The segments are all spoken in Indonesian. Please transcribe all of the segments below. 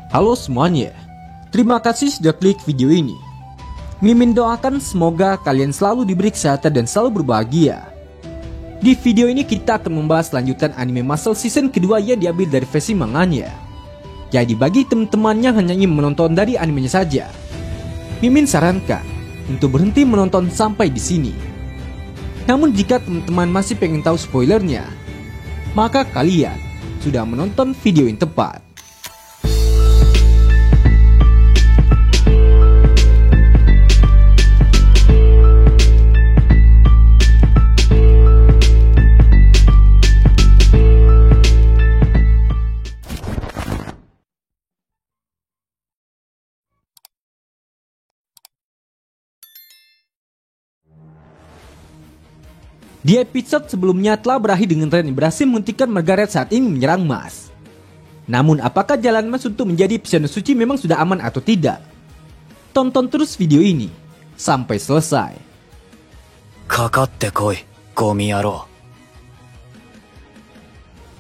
Halo semuanya, terima kasih sudah klik video ini. Mimin doakan semoga kalian selalu diberi kesehatan dan selalu berbahagia. Di video ini kita akan membahas lanjutan anime Muscle season kedua yang diambil dari versi manganya. Jadi bagi teman-teman yang hanya ingin menonton dari animenya saja, Mimin sarankan untuk berhenti menonton sampai di sini. Namun jika teman-teman masih pengen tahu spoilernya, maka kalian sudah menonton video yang tepat. Di episode sebelumnya telah berakhir dengan Ren yang berhasil menghentikan Margaret saat ini menyerang Mas. Namun apakah jalan Mas untuk menjadi Pisano Suci memang sudah aman atau tidak? Tonton terus video ini sampai selesai. Kakatte koi, gomi yaro.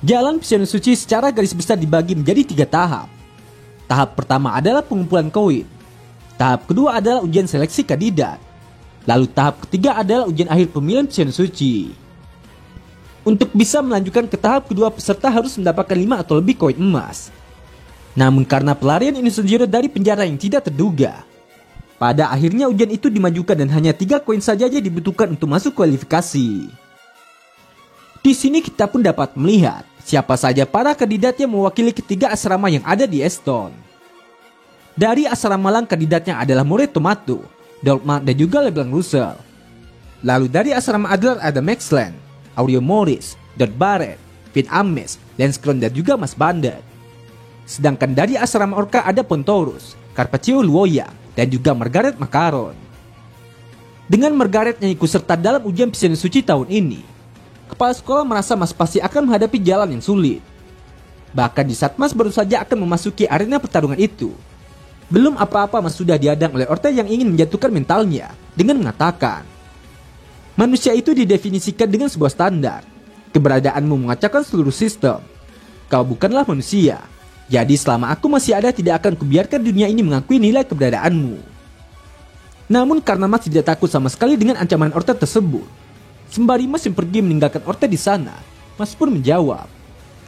Jalan Pisano Suci secara garis besar dibagi menjadi 3 tahap. Tahap pertama adalah pengumpulan koin. Tahap kedua adalah ujian seleksi kandidat. Lalu tahap ketiga adalah ujian akhir pemilihan Pisano Suci. Untuk bisa melanjutkan ke tahap kedua, peserta harus mendapatkan 5 atau lebih koin emas. Namun karena pelarian Inosanjiro dari penjara yang tidak terduga, pada akhirnya ujian itu dimajukan dan hanya 3 koin saja dibutuhkan untuk masuk kualifikasi. Di sini kita pun dapat melihat siapa saja para kandidat yang mewakili ketiga asrama yang ada di Eston. Dari asrama Malang kandidatnya adalah Moret Tomato, Dolma dan juga Leblanc Russell. Lalu dari asrama Adler ada Maxland, Aureo Morris, Dot Barrett, Finn Ames, Lance Kron dan juga Mas Bandet. Sedangkan dari asrama Orca ada Pontorus, Carpaccio Luoya dan juga Margaret Macaron. Dengan Margaret yang ikut serta dalam ujian Pisano Suci tahun ini, kepala sekolah merasa Mas pasti akan menghadapi jalan yang sulit. Bahkan di saat Mas baru saja akan memasuki arena pertarungan itu, belum apa-apa Mas sudah dihadang oleh Orta yang ingin menjatuhkan mentalnya dengan mengatakan, manusia itu didefinisikan dengan sebuah standar. Keberadaanmu mengacaukan seluruh sistem. Kau bukanlah manusia. Jadi selama aku masih ada tidak akan kubiarkan dunia ini mengakui nilai keberadaanmu. Namun karena Mas tidak takut sama sekali dengan ancaman Orta tersebut, sembari Mas yang pergi meninggalkan Orta di sana, Mas pun menjawab,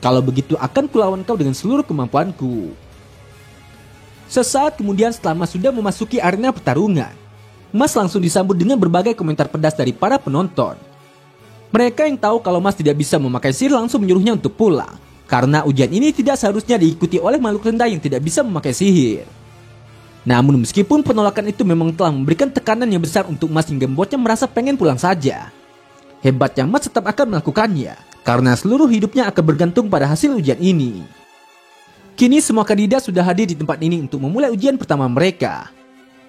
kalau begitu akan kulawan kau dengan seluruh kemampuanku. Sesaat kemudian setelah Mas sudah memasuki arena pertarungan, Mas langsung disambut dengan berbagai komentar pedas dari para penonton. Mereka yang tahu kalau Mas tidak bisa memakai sihir langsung menyuruhnya untuk pulang, karena ujian ini tidak seharusnya diikuti oleh makhluk rendah yang tidak bisa memakai sihir. Namun meskipun penolakan itu memang telah memberikan tekanan yang besar untuk Mas hingga membuatnya merasa pengen pulang saja, hebatnya Mas tetap akan melakukannya, karena seluruh hidupnya akan bergantung pada hasil ujian ini. Kini semua kandidat sudah hadir di tempat ini untuk memulai ujian pertama mereka.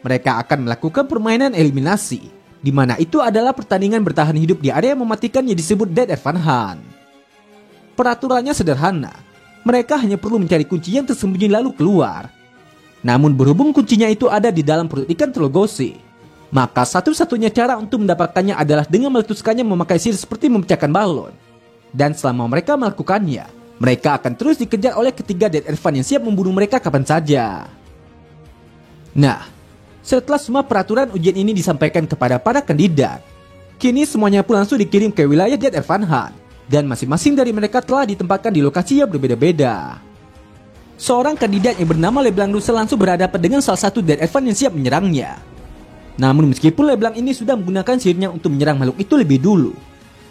Mereka akan melakukan permainan eliminasi, di mana itu adalah pertandingan bertahan hidup di area mematikan yang disebut Dead Van Han. Peraturannya sederhana, mereka hanya perlu mencari kunci yang tersembunyi lalu keluar. Namun berhubung kuncinya itu ada di dalam perut ikan Trogosi, maka satu-satunya cara untuk mendapatkannya adalah dengan meletuskannya memakai sihir seperti memecahkan balon. Dan selama mereka melakukannya, mereka akan terus dikejar oleh ketiga Dead Van yang siap membunuh mereka kapan saja. Nah, setelah semua peraturan ujian ini disampaikan kepada para kandidat, kini semuanya pun langsung dikirim ke wilayah Dead Van Han, dan masing-masing dari mereka telah ditempatkan di lokasi yang berbeda-beda. Seorang kandidat yang bernama Leblanc Russell langsung berhadapan dengan salah satu Dead Van yang siap menyerangnya. Namun meskipun Leblanc ini sudah menggunakan sihirnya untuk menyerang makhluk itu lebih dulu,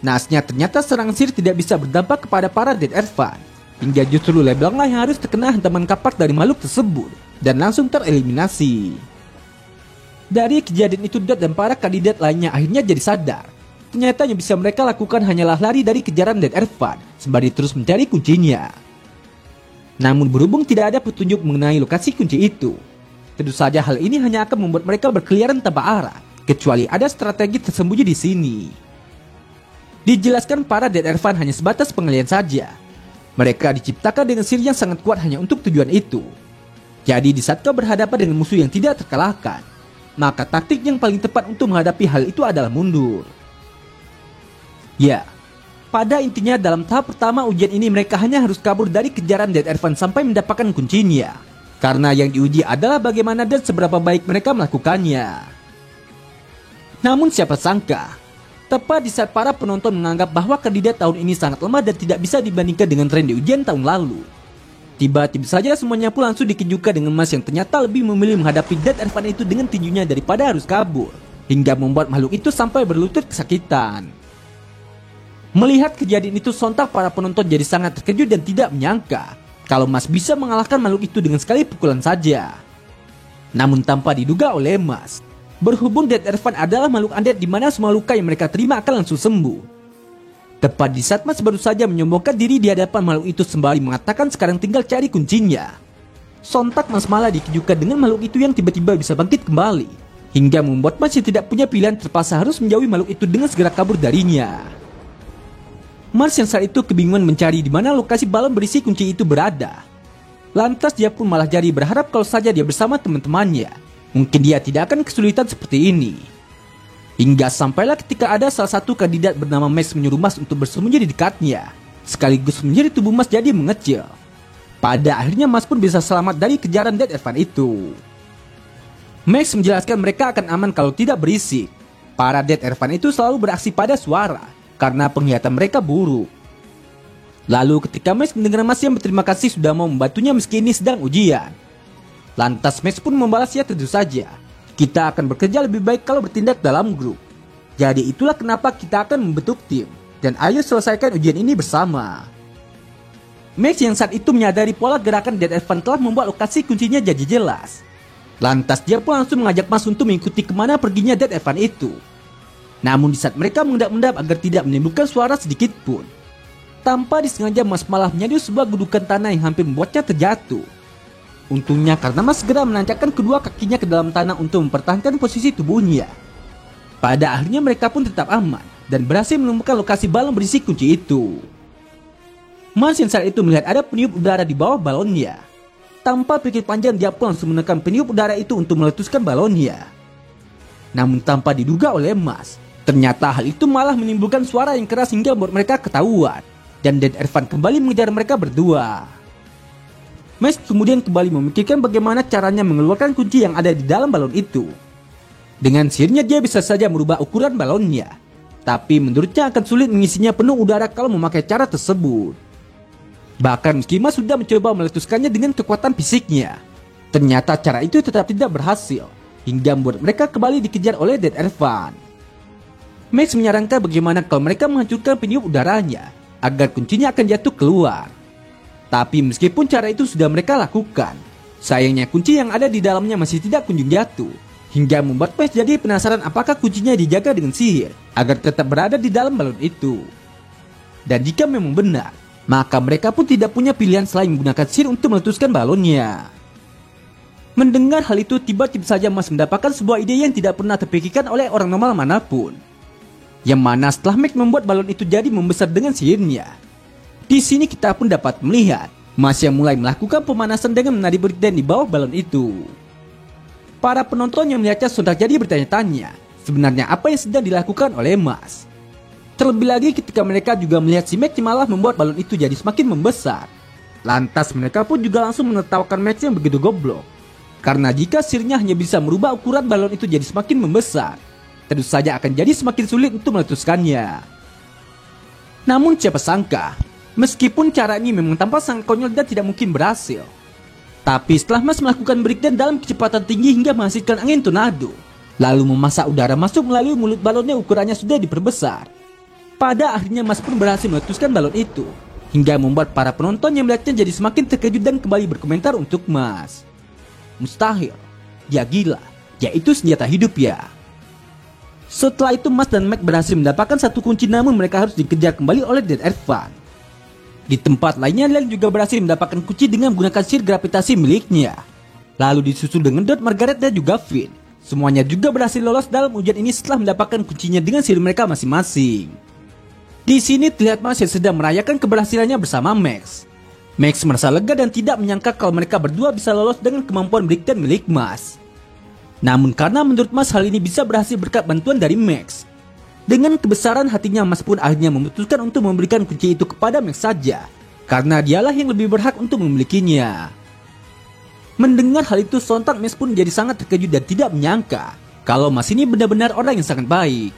naasnya ternyata serangan sihir tidak bisa berdampak kepada para Dead Van, hingga justru Leblanc lah yang harus terkena hantaman kapak dari makhluk tersebut dan langsung tereliminasi. Dari kejadian itu Dot dan para kandidat lainnya akhirnya jadi sadar, ternyata yang bisa mereka lakukan hanyalah lari dari kejaran Dead Van sembari terus mencari kuncinya. Namun berhubung tidak ada petunjuk mengenai lokasi kunci itu, tentu saja hal ini hanya akan membuat mereka berkeliaran tanpa arah, kecuali ada strategi tersembunyi di sini. Dijelaskan para Dead Van hanya sebatas pengalian saja. Mereka diciptakan dengan sihir yang sangat kuat hanya untuk tujuan itu. Jadi di saat kau berhadapan dengan musuh yang tidak terkalahkan, maka taktik yang paling tepat untuk menghadapi hal itu adalah mundur. Ya, pada intinya dalam tahap pertama ujian ini mereka hanya harus kabur dari kejaran Dead Van sampai mendapatkan kuncinya. Karena yang diuji adalah bagaimana dan seberapa baik mereka melakukannya. Namun siapa sangka, tepat di saat para penonton menganggap bahwa kandidat tahun ini sangat lemah dan tidak bisa dibandingkan dengan tren di ujian tahun lalu, tiba-tiba saja semuanya pun langsung dikejutkan dengan Mas yang ternyata lebih memilih menghadapi Dead Ervan itu dengan tinjunya daripada harus kabur, hingga membuat makhluk itu sampai berlutut kesakitan. Melihat kejadian itu, sontak para penonton jadi sangat terkejut dan tidak menyangka kalau Mas bisa mengalahkan makhluk itu dengan sekali pukulan saja. Namun tanpa diduga oleh Mas, berhubung Dead Ervan adalah makhluk undead di mana semua luka yang mereka terima akan langsung sembuh. Tepat di saat Mas baru saja menyombongkan diri di hadapan makhluk itu sembari mengatakan sekarang tinggal cari kuncinya, sontak Mas malah dikejutkan dengan makhluk itu yang tiba-tiba bisa bangkit kembali, hingga membuat Mas yang tidak punya pilihan terpaksa harus menjauhi makhluk itu dengan segera kabur darinya. Mas yang saat itu kebingungan mencari di mana lokasi balon berisi kunci itu berada. Lantas dia pun malah jadi berharap kalau saja dia bersama teman-temannya, mungkin dia tidak akan kesulitan seperti ini. Hingga sampailah ketika ada salah satu kandidat bernama Max menyuruh Mas untuk bersembunyi di dekatnya, sekaligus menjadi tubuh Mas jadi mengecil. Pada akhirnya Mas pun bisa selamat dari kejaran Dead Ervan itu. Max menjelaskan mereka akan aman kalau tidak berisik. Para Dead Ervan itu selalu beraksi pada suara karena penglihatan mereka buruk. Lalu ketika Max mendengar Mas yang berterima kasih sudah mau membantunya meski ini sedang ujian, lantas Max pun membalasnya tentu saja, kita akan bekerja lebih baik kalau bertindak dalam grup. Jadi itulah kenapa kita akan membentuk tim, dan ayo selesaikan ujian ini bersama. Max yang saat itu menyadari pola gerakan Dead Ervan telah membuat lokasi kuncinya jadi jelas. Lantas dia pun langsung mengajak Mas untuk mengikuti kemana perginya Dead Ervan itu. Namun di saat mereka mengendap-endap agar tidak menimbulkan suara sedikit pun, tanpa disengaja Mas malah menyadari sebuah gudukan tanah yang hampir membuatnya terjatuh. Untungnya karena Mas segera menancapkan kedua kakinya ke dalam tanah untuk mempertahankan posisi tubuhnya. Pada akhirnya mereka pun tetap aman dan berhasil menemukan lokasi balon berisi kunci itu. Mas yang saat itu melihat ada peniup udara di bawah balonnya. Tanpa pikir panjang dia pun langsung menekan peniup udara itu untuk meletuskan balonnya. Namun tanpa diduga oleh Mas, ternyata hal itu malah menimbulkan suara yang keras hingga membuat mereka ketahuan, dan Dead Ervan kembali mengejar mereka berdua. Max kemudian kembali memikirkan bagaimana caranya mengeluarkan kunci yang ada di dalam balon itu. Dengan sihirnya dia bisa saja merubah ukuran balonnya, tapi menurutnya akan sulit mengisinya penuh udara kalau memakai cara tersebut. Bahkan meski Mas sudah mencoba meletuskannya dengan kekuatan fisiknya, ternyata cara itu tetap tidak berhasil, hingga membuat mereka kembali dikejar oleh Dead Ervan. Max menyarankan bagaimana kalau mereka menghancurkan peniup udaranya agar kuncinya akan jatuh keluar. Tapi meskipun cara itu sudah mereka lakukan, sayangnya kunci yang ada di dalamnya masih tidak kunjung jatuh, hingga membuat Max jadi penasaran apakah kuncinya dijaga dengan sihir agar tetap berada di dalam balon itu. Dan jika memang benar, maka mereka pun tidak punya pilihan selain menggunakan sihir untuk meletuskan balonnya. Mendengar hal itu, tiba-tiba saja Mas mendapatkan sebuah ide yang tidak pernah terpikirkan oleh orang normal manapun. Yang mana setelah Max membuat balon itu jadi membesar dengan sihirnya, di sini kita pun dapat melihat Mas yang mulai melakukan pemanasan dengan menari breakdance di bawah balon itu. Para penonton yang melihatnya sontak jadi bertanya-tanya sebenarnya apa yang sedang dilakukan oleh Mas. Terlebih lagi ketika mereka juga melihat si Max malah membuat balon itu jadi semakin membesar. Lantas mereka pun juga langsung menertawakan Max yang begitu goblok. Karena jika sihirnya hanya bisa merubah ukuran balon itu jadi semakin membesar, tentu saja akan jadi semakin sulit untuk meletuskannya. Namun siapa sangka, meskipun cara ini memang tampak sangat konyol dan tidak mungkin berhasil, tapi setelah Mas melakukan breakdance dalam kecepatan tinggi hingga menghasilkan angin tornado, lalu memasak udara masuk melalui mulut balonnya ukurannya sudah diperbesar, pada akhirnya Mas pun berhasil meletuskan balon itu, hingga membuat para penonton yang melihatnya jadi semakin terkejut dan kembali berkomentar untuk Mas. Mustahil, dia gila, dia itu senjata hidup ya. Setelah itu Mas dan Max berhasil mendapatkan satu kunci, namun mereka harus dikejar kembali oleh Dead Ervan. Di tempat lainnya Len juga berhasil mendapatkan kunci dengan menggunakan sihir gravitasi miliknya. Lalu disusul dengan Dot, Margaret dan juga Finn. Semuanya juga berhasil lolos dalam ujian ini setelah mendapatkan kuncinya dengan sihir mereka masing-masing. Di sini terlihat Mas yang sedang merayakan keberhasilannya bersama Max. Max merasa lega dan tidak menyangka kalau mereka berdua bisa lolos dengan kemampuan breakdance milik Mas. Namun karena menurut Mas hal ini bisa berhasil berkat bantuan dari Max, dengan kebesaran hatinya Mas pun akhirnya memutuskan untuk memberikan kunci itu kepada Max saja, karena dialah yang lebih berhak untuk memilikinya. Mendengar hal itu sontak Max pun jadi sangat terkejut dan tidak menyangka kalau Mas ini benar-benar orang yang sangat baik.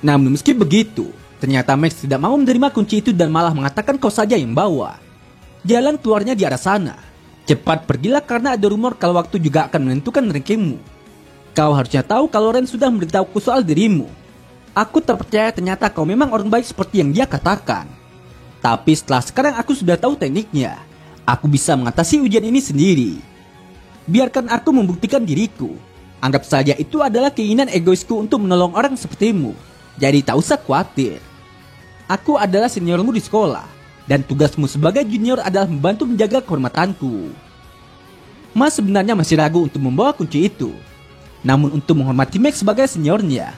Namun meski begitu, ternyata Max tidak mau menerima kunci itu dan malah mengatakan kau saja yang bawa. Jalan keluarnya di arah sana. Cepat pergilah karena ada rumor kalau waktu juga akan menentukan rankingmu. Kau harusnya tahu kalau Ren sudah memberitahuku soal dirimu. Aku terpercaya ternyata kau memang orang baik seperti yang dia katakan. Tapi setelah sekarang aku sudah tahu tekniknya. Aku bisa mengatasi ujian ini sendiri. Biarkan aku membuktikan diriku. Anggap saja itu adalah keinginan egoisku untuk menolong orang sepertimu. Jadi tak usah khawatir. Aku adalah seniormu di sekolah. Dan tugasmu sebagai junior adalah membantu menjaga kehormatanku. Mas sebenarnya masih ragu untuk membawa kunci itu. Namun untuk menghormati Max sebagai seniornya,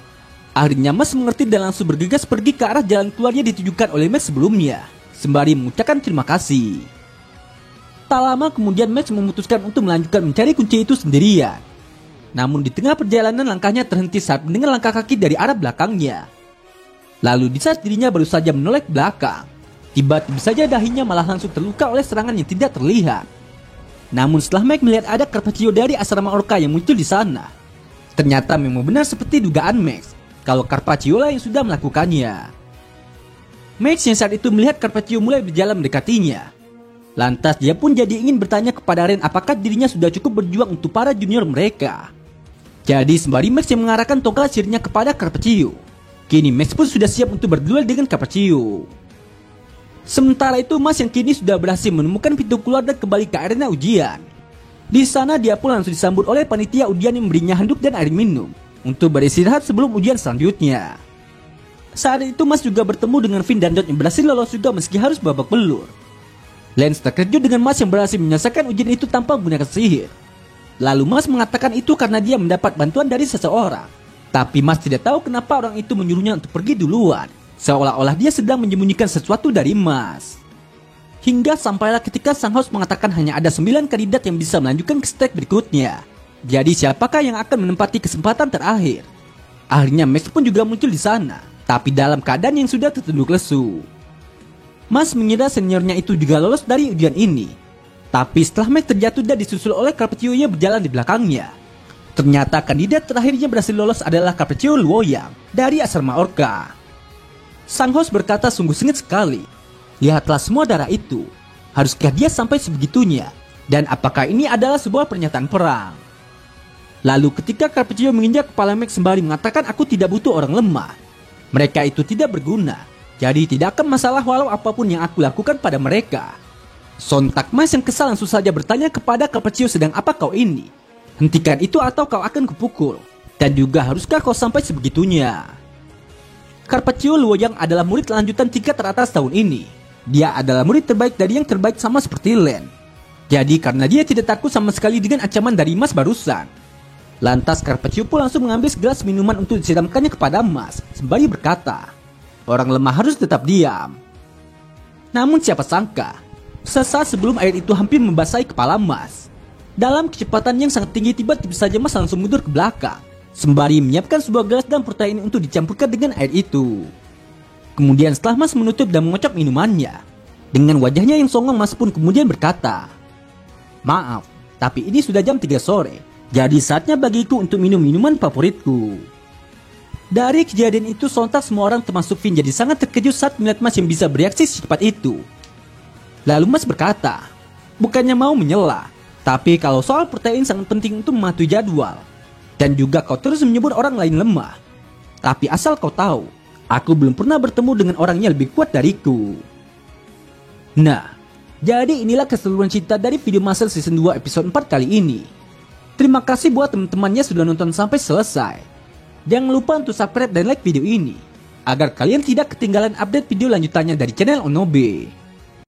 akhirnya Mas mengerti dan langsung bergegas pergi ke arah jalan keluarnya ditujukan oleh Max sebelumnya, sembari mengucapkan terima kasih. Tak lama kemudian Max memutuskan untuk melanjutkan mencari kunci itu sendirian. Namun di tengah perjalanan langkahnya terhenti saat mendengar langkah kaki dari arah belakangnya. Lalu di saat dirinya baru saja menoleh ke belakang, tiba-tiba saja dahinya malah langsung terluka oleh serangan yang tidak terlihat. Namun setelah Max melihat ada Carpaccio dari asrama Orca yang muncul di sana, ternyata memang benar seperti dugaan Max kalau Carpaccio lah yang sudah melakukannya. Max yang saat itu melihat Carpaccio mulai berjalan mendekatinya. Lantas dia pun jadi ingin bertanya kepada Ren apakah dirinya sudah cukup berjuang untuk para junior mereka. Jadi sembari Max yang mengarahkan tongkat sihirnya kepada Carpaccio, kini Max pun sudah siap untuk berduel dengan Carpaccio. Sementara itu Mas yang kini sudah berhasil menemukan pintu keluar dan kembali ke arena ujian. Di sana dia pun langsung disambut oleh panitia ujian yang memberinya handuk dan air minum untuk beristirahat sebelum ujian selanjutnya. Saat itu Mas juga bertemu dengan Finn dan Dot yang berhasil lolos juga meski harus babak belur. Lance terkejut dengan Mas yang berhasil menyelesaikan ujian itu tanpa menggunakan sihir. Lalu Mas mengatakan itu karena dia mendapat bantuan dari seseorang. Tapi Mas tidak tahu kenapa orang itu menyuruhnya untuk pergi duluan, seolah-olah dia sedang menyembunyikan sesuatu dari Mas. Hingga sampailah ketika sang host mengatakan hanya ada 9 kandidat yang bisa melanjutkan ke stage berikutnya. Jadi siapakah yang akan menempati kesempatan terakhir? Akhirnya Max pun juga muncul di sana, tapi dalam keadaan yang sudah tertunduk lesu. Mas mengira seniornya itu juga lolos dari ujian ini. Tapi setelah Max terjatuh dan disusul oleh Carpaccio yang berjalan di belakangnya, ternyata kandidat terakhirnya berhasil lolos adalah Carpaccio Luoyang dari asrama Orca. Sang host berkata sungguh sengit sekali. Lihatlah semua darah itu. Haruskah dia sampai sebegitunya? Dan apakah ini adalah sebuah pernyataan perang? Lalu ketika Carpaccio menginjak kepala Max sembari mengatakan aku tidak butuh orang lemah. Mereka itu tidak berguna. Jadi tidak akan masalah walau apapun yang aku lakukan pada mereka. Sontak Mas yang kesal langsung saja bertanya kepada Carpaccio sedang apa kau ini? Hentikan itu atau kau akan kupukul. Dan juga haruskah kau sampai sebegitunya? Carpaccio Luoyang adalah murid lanjutan tingkat teratas tahun ini. Dia adalah murid terbaik dari yang terbaik sama seperti Len. Jadi karena dia tidak takut sama sekali dengan ancaman dari Mas barusan. Lantas Carpaccio pun langsung mengambil segelas minuman untuk disiramkannya kepada Mas, sembari berkata, orang lemah harus tetap diam. Namun siapa sangka, sesaat sebelum air itu hampir membasahi kepala Mas. Dalam kecepatan yang sangat tinggi tiba-tiba saja Mas langsung mundur ke belakang, sembari menyiapkan sebuah gelas dan protein untuk dicampurkan dengan air itu. Kemudian setelah Mas menutup dan mengocok minumannya, dengan wajahnya yang songong Mas pun kemudian berkata, maaf, tapi ini sudah jam 3 sore, jadi saatnya bagiku untuk minum minuman favoritku. Dari kejadian itu sontak semua orang termasuk Finn jadi sangat terkejut saat melihat Mas yang bisa bereaksi secepat itu. Lalu Mas berkata, bukannya mau menyela, tapi kalau soal protein sangat penting untuk mematuhi jadwal. Dan juga kau terus menyebut orang lain lemah. Tapi asal kau tahu, aku belum pernah bertemu dengan orang yang lebih kuat dariku. Nah, jadi inilah keseluruhan cerita dari video Muscle Season 2 episode 4 kali ini. Terima kasih buat teman-temannya sudah nonton sampai selesai. Jangan lupa untuk subscribe dan like video ini, agar kalian tidak ketinggalan update video lanjutannya dari channel Onobe.